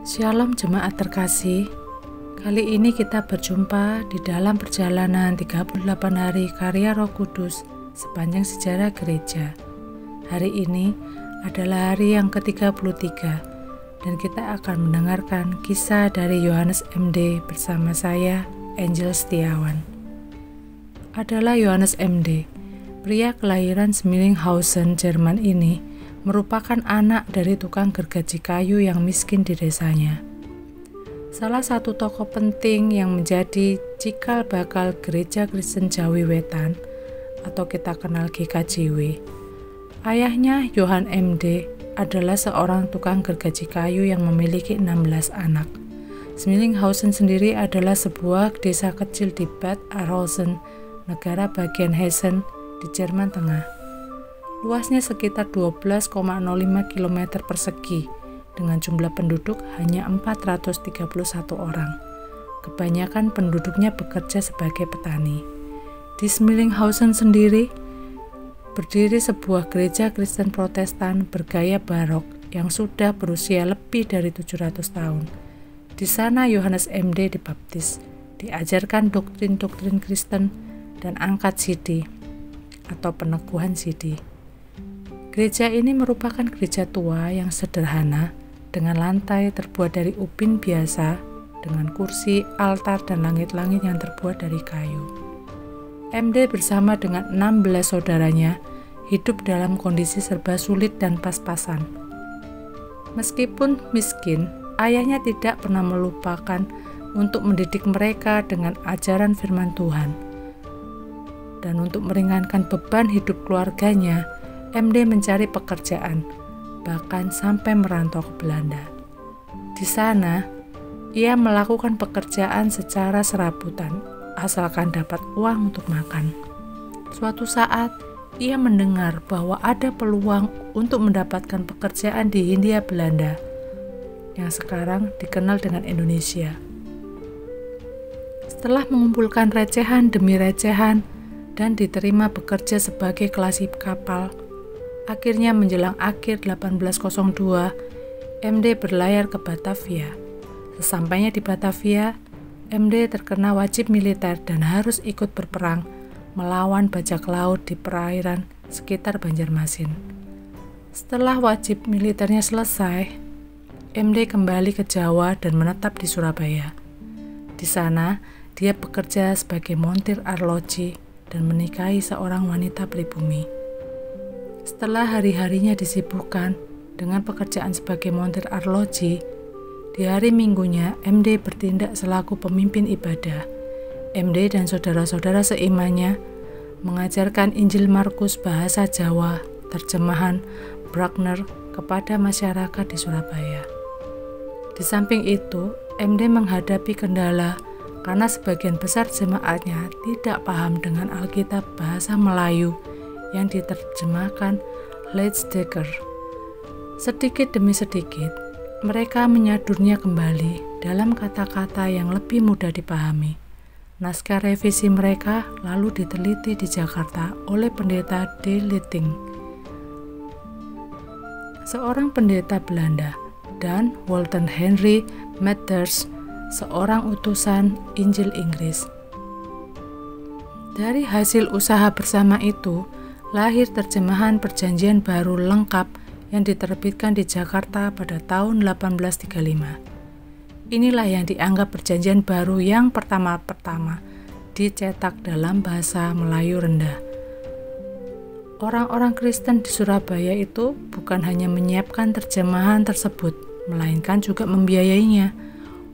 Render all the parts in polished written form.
Shalom jemaat terkasih. Kali ini kita berjumpa di dalam perjalanan 38 hari karya Roh Kudus sepanjang sejarah gereja. Hari ini adalah hari yang ke-33 dan kita akan mendengarkan kisah dari Yohanes MD bersama saya, Angel Setiawan. Adalah Yohanes MD, pria kelahiran Smilinghausen, Jerman ini merupakan anak dari tukang gergaji kayu yang miskin di desanya. Salah satu tokoh penting yang menjadi cikal bakal Gereja Kristen Jawi Wetan atau kita kenal GKJW. Ayahnya, Yohan MD, adalah seorang tukang gergaji kayu yang memiliki 16 anak. Smilinghausen sendiri adalah sebuah desa kecil di Bad Arolsen, negara bagian Hessen di Jerman Tengah. Luasnya sekitar 12,05 km persegi dengan jumlah penduduk hanya 431 orang. Kebanyakan penduduknya bekerja sebagai petani. Di Smilinghausen sendiri berdiri sebuah gereja Kristen Protestan bergaya barok yang sudah berusia lebih dari 700 tahun. Di sana Yohanes MD dibaptis, diajarkan doktrin-doktrin Kristen dan angkat sidi atau peneguhan sidi. Gereja ini merupakan gereja tua yang sederhana dengan lantai terbuat dari ubin biasa dengan kursi, altar, dan langit-langit yang terbuat dari kayu. MD bersama dengan 16 saudaranya hidup dalam kondisi serba sulit dan pas-pasan. Meskipun miskin, ayahnya tidak pernah melupakan untuk mendidik mereka dengan ajaran firman Tuhan. Dan untuk meringankan beban hidup keluarganya, MD mencari pekerjaan, bahkan sampai merantau ke Belanda. Di sana, ia melakukan pekerjaan secara serabutan, asalkan dapat uang untuk makan. Suatu saat, ia mendengar bahwa ada peluang untuk mendapatkan pekerjaan di Hindia Belanda, yang sekarang dikenal dengan Indonesia. Setelah mengumpulkan recehan demi recehan dan diterima bekerja sebagai kelasi kapal, akhirnya menjelang akhir 1802, MD berlayar ke Batavia. Sesampainya di Batavia, MD terkena wajib militer dan harus ikut berperang melawan bajak laut di perairan sekitar Banjarmasin. Setelah wajib militernya selesai, MD kembali ke Jawa dan menetap di Surabaya. Di sana, dia bekerja sebagai montir arloji dan menikahi seorang wanita pribumi. Setelah hari-harinya disibukkan dengan pekerjaan sebagai montir arloji, di hari Minggunya MD bertindak selaku pemimpin ibadah. MD dan saudara-saudara seimannya mengajarkan Injil Markus bahasa Jawa, terjemahan Bruckner kepada masyarakat di Surabaya. Di samping itu, MD menghadapi kendala karena sebagian besar jemaatnya tidak paham dengan Alkitab bahasa Melayu yang diterjemahkan Leitsdecker. Sedikit demi sedikit, mereka menyadurnya kembali dalam kata-kata yang lebih mudah dipahami. Naskah revisi mereka lalu diteliti di Jakarta oleh pendeta D. Litting, seorang pendeta Belanda, dan Walter Henry Mathers, seorang utusan Injil Inggris. Dari hasil usaha bersama itu, lahir terjemahan Perjanjian Baru lengkap yang diterbitkan di Jakarta pada tahun 1835. Inilah yang dianggap Perjanjian Baru yang pertama-tama dicetak dalam bahasa Melayu rendah. Orang-orang Kristen di Surabaya itu bukan hanya menyiapkan terjemahan tersebut, melainkan juga membiayainya.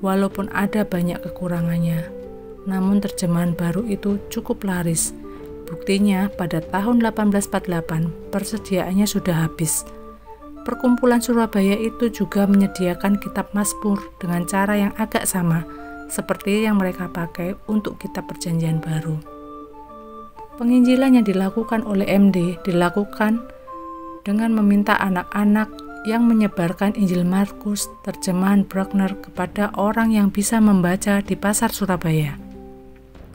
Walaupun ada banyak kekurangannya, namun terjemahan baru itu cukup laris. Buktinya, pada tahun 1848, persediaannya sudah habis. Perkumpulan Surabaya itu juga menyediakan kitab Mazmur dengan cara yang agak sama, seperti yang mereka pakai untuk kitab Perjanjian Baru. Penginjilan yang dilakukan oleh MD dilakukan dengan meminta anak-anak yang menyebarkan Injil Markus, terjemahan Bruckner kepada orang yang bisa membaca di pasar Surabaya.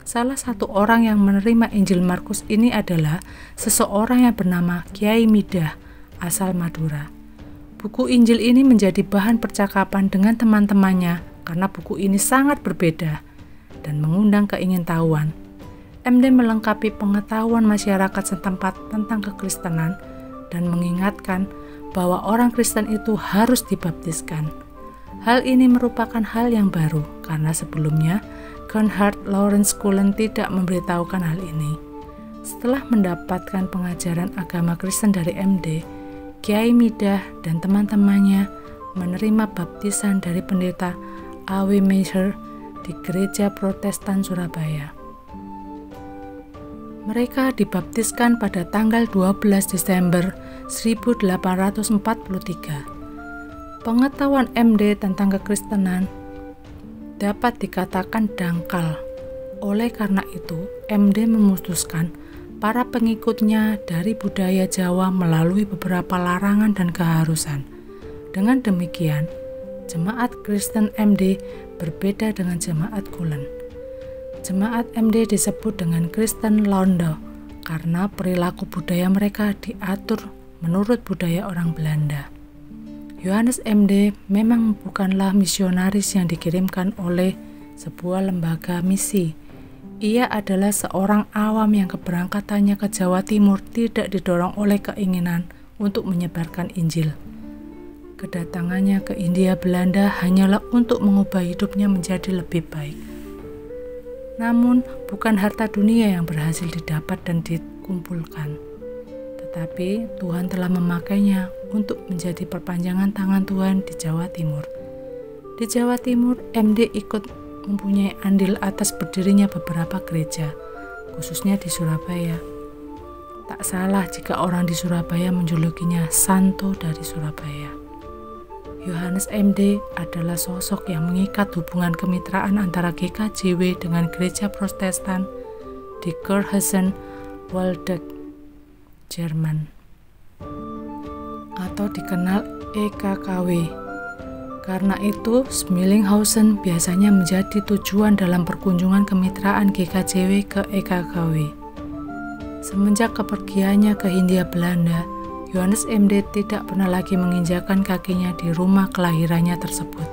Salah satu orang yang menerima Injil Markus ini adalah seseorang yang bernama Kiai Midah, asal Madura. Buku Injil ini menjadi bahan percakapan dengan teman-temannya karena buku ini sangat berbeda dan mengundang keingintahuan. MD melengkapi pengetahuan masyarakat setempat tentang kekristenan dan mengingatkan bahwa orang Kristen itu harus dibaptiskan. Hal ini merupakan hal yang baru karena sebelumnya Bernhard Lawrence Cullen tidak memberitahukan hal ini. Setelah mendapatkan pengajaran agama Kristen dari MD, Kiai Midah dan teman-temannya menerima baptisan dari pendeta A.W. Meisher di Gereja Protestan Surabaya. Mereka dibaptiskan pada tanggal 12 Desember 1843. Pengetahuan MD tentang kekristenan dapat dikatakan dangkal. Oleh karena itu, MD memutuskan para pengikutnya dari budaya Jawa melalui beberapa larangan dan keharusan. Dengan demikian, Jemaat Kristen MD berbeda dengan Jemaat Cullen. Jemaat MD disebut dengan Kristen Londo karena perilaku budaya mereka diatur menurut budaya orang Belanda. Yohanes MD memang bukanlah misionaris yang dikirimkan oleh sebuah lembaga misi. Ia adalah seorang awam yang keberangkatannya ke Jawa Timur tidak didorong oleh keinginan untuk menyebarkan Injil. Kedatangannya ke Hindia Belanda hanyalah untuk mengubah hidupnya menjadi lebih baik. Namun, bukan harta dunia yang berhasil didapat dan dikumpulkan, tetapi Tuhan telah memakainya untuk menjadi perpanjangan tangan Tuhan di Jawa Timur. Di Jawa Timur, MD ikut mempunyai andil atas berdirinya beberapa gereja, khususnya di Surabaya. Tak salah jika orang di Surabaya menjulukinya Santo dari Surabaya. Yohanes MD adalah sosok yang mengikat hubungan kemitraan antara GKJW dengan gereja Protestan di Kurhausen, Waldeck, Jerman, atau dikenal EKKW. Karena itu, Schmelinghausen biasanya menjadi tujuan dalam perkunjungan kemitraan GKJW ke EKKW. Semenjak kepergiannya ke Hindia Belanda, Yohanes MD tidak pernah lagi menginjakkan kakinya di rumah kelahirannya tersebut.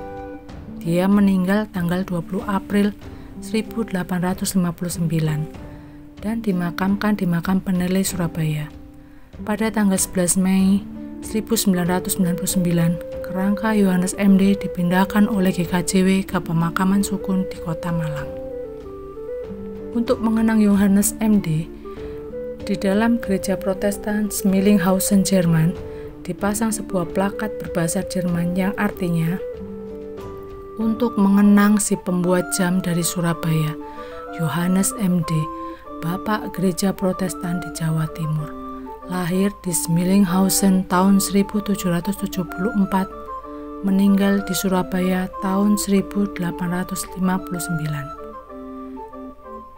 Dia meninggal tanggal 20 April 1859 dan dimakamkan di Makam Peneleh Surabaya. Pada tanggal 11 Mei 1999, kerangka Yohanes MD dipindahkan oleh GKJW ke pemakaman Sukun di Kota Malang. Untuk mengenang Yohanes MD, di dalam gereja Protestan Schmelinghausen, Jerman, dipasang sebuah plakat berbahasa Jerman yang artinya, "Untuk mengenang si pembuat jam dari Surabaya, Yohanes MD, Bapak Gereja Protestan di Jawa Timur. Lahir di Schmelinghausen tahun 1774, meninggal di Surabaya tahun 1859.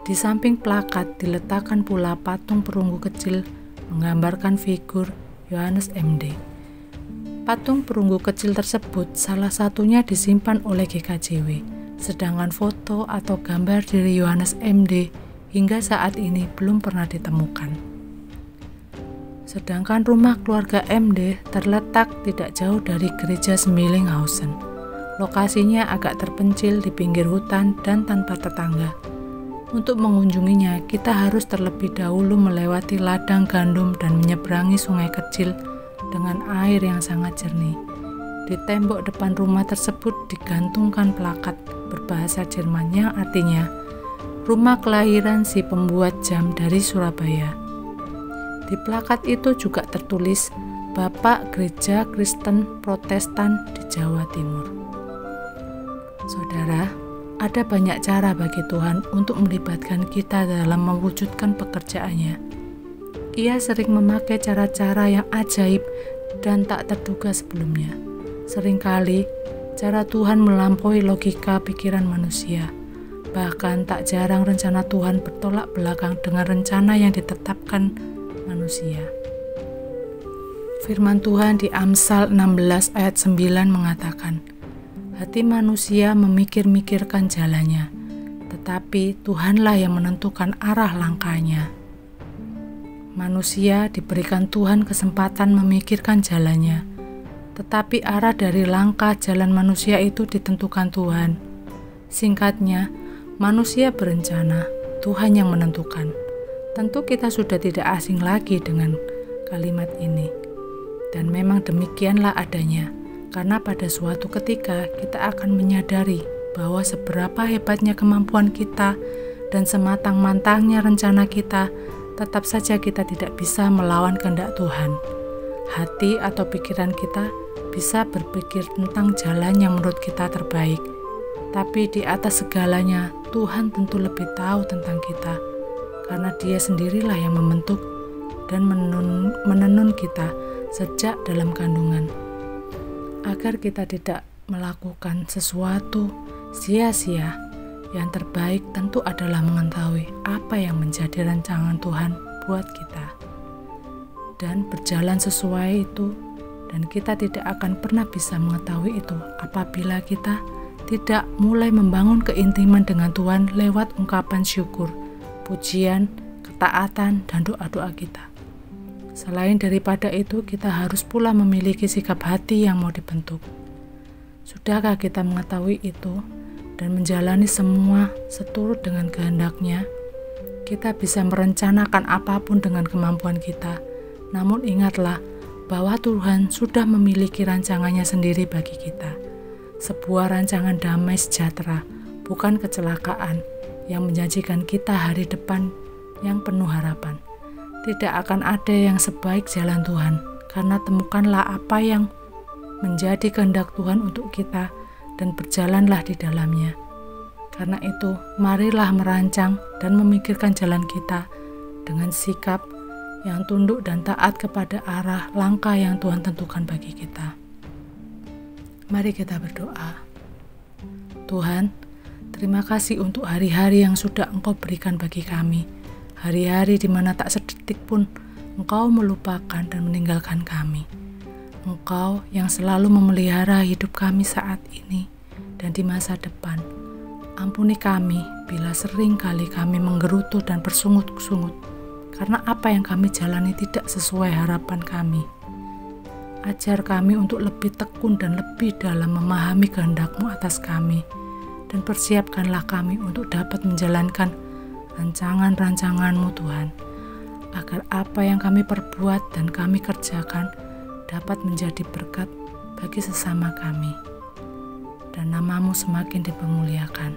Di samping plakat diletakkan pula patung perunggu kecil menggambarkan figur Yohanes MD. Patung perunggu kecil tersebut salah satunya disimpan oleh GKJW, sedangkan foto atau gambar dari Yohanes MD hingga saat ini belum pernah ditemukan. Sedangkan rumah keluarga MD terletak tidak jauh dari gereja Schmelinghausen. Lokasinya agak terpencil di pinggir hutan dan tanpa tetangga. Untuk mengunjunginya, kita harus terlebih dahulu melewati ladang gandum dan menyeberangi sungai kecil dengan air yang sangat jernih. Di tembok depan rumah tersebut digantungkan plakat berbahasa Jerman yang artinya, "Rumah kelahiran si pembuat jam dari Surabaya." Di plakat itu juga tertulis, "Bapak Gereja Kristen Protestan di Jawa Timur." Saudara, ada banyak cara bagi Tuhan untuk melibatkan kita dalam mewujudkan pekerjaannya. Ia sering memakai cara-cara yang ajaib dan tak terduga sebelumnya. Seringkali, cara Tuhan melampaui logika pikiran manusia. Bahkan tak jarang rencana Tuhan bertolak belakang dengan rencana yang ditetapkan manusia. Firman Tuhan di Amsal 16 ayat 9 mengatakan, "Hati manusia memikir-mikirkan jalannya, tetapi Tuhanlah yang menentukan arah langkahnya." Manusia diberikan Tuhan kesempatan memikirkan jalannya, tetapi arah dari langkah jalan manusia itu ditentukan Tuhan. Singkatnya, manusia berencana, Tuhan yang menentukan. Tentu kita sudah tidak asing lagi dengan kalimat ini. Dan memang demikianlah adanya, karena pada suatu ketika kita akan menyadari bahwa seberapa hebatnya kemampuan kita dan sematang-matangnya rencana kita, tetap saja kita tidak bisa melawan kehendak Tuhan. Hati atau pikiran kita bisa berpikir tentang jalan yang menurut kita terbaik, tapi di atas segalanya Tuhan tentu lebih tahu tentang kita, karena Dia sendirilah yang membentuk dan menenun kita sejak dalam kandungan. Agar kita tidak melakukan sesuatu sia-sia, yang terbaik tentu adalah mengetahui apa yang menjadi rancangan Tuhan buat kita dan berjalan sesuai itu. Dan kita tidak akan pernah bisa mengetahui itu apabila kita tidak mulai membangun keintiman dengan Tuhan lewat ungkapan syukur, pujian, ketaatan, dan doa-doa kita. Selain daripada itu, kita harus pula memiliki sikap hati yang mau dibentuk. Sudahkah kita mengetahui itu dan menjalani semua seturut dengan kehendak-Nya? Kita bisa merencanakan apapun dengan kemampuan kita, namun ingatlah bahwa Tuhan sudah memiliki rancangannya sendiri bagi kita. Sebuah rancangan damai sejahtera, bukan kecelakaan, yang menjanjikan kita hari depan yang penuh harapan. Tidak akan ada yang sebaik jalan Tuhan, karena temukanlah apa yang menjadi kehendak Tuhan untuk kita dan berjalanlah di dalamnya. Karena itu, marilah merancang dan memikirkan jalan kita dengan sikap yang tunduk dan taat kepada arah langkah yang Tuhan tentukan bagi kita. Mari kita berdoa. Tuhan, terima kasih untuk hari-hari yang sudah Engkau berikan bagi kami. Hari-hari di mana tak sedetik pun Engkau melupakan dan meninggalkan kami. Engkau yang selalu memelihara hidup kami saat ini dan di masa depan. Ampuni kami bila sering kali kami menggerutu dan bersungut-sungut, karena apa yang kami jalani tidak sesuai harapan kami. Ajar kami untuk lebih tekun dan lebih dalam memahami kehendak-Mu atas kami, dan persiapkanlah kami untuk dapat menjalankan rancangan-rancangan-Mu Tuhan, agar apa yang kami perbuat dan kami kerjakan dapat menjadi berkat bagi sesama kami, dan nama-Mu semakin dipermuliakan.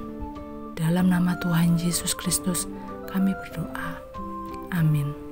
Dalam nama Tuhan Yesus Kristus kami berdoa. Amin.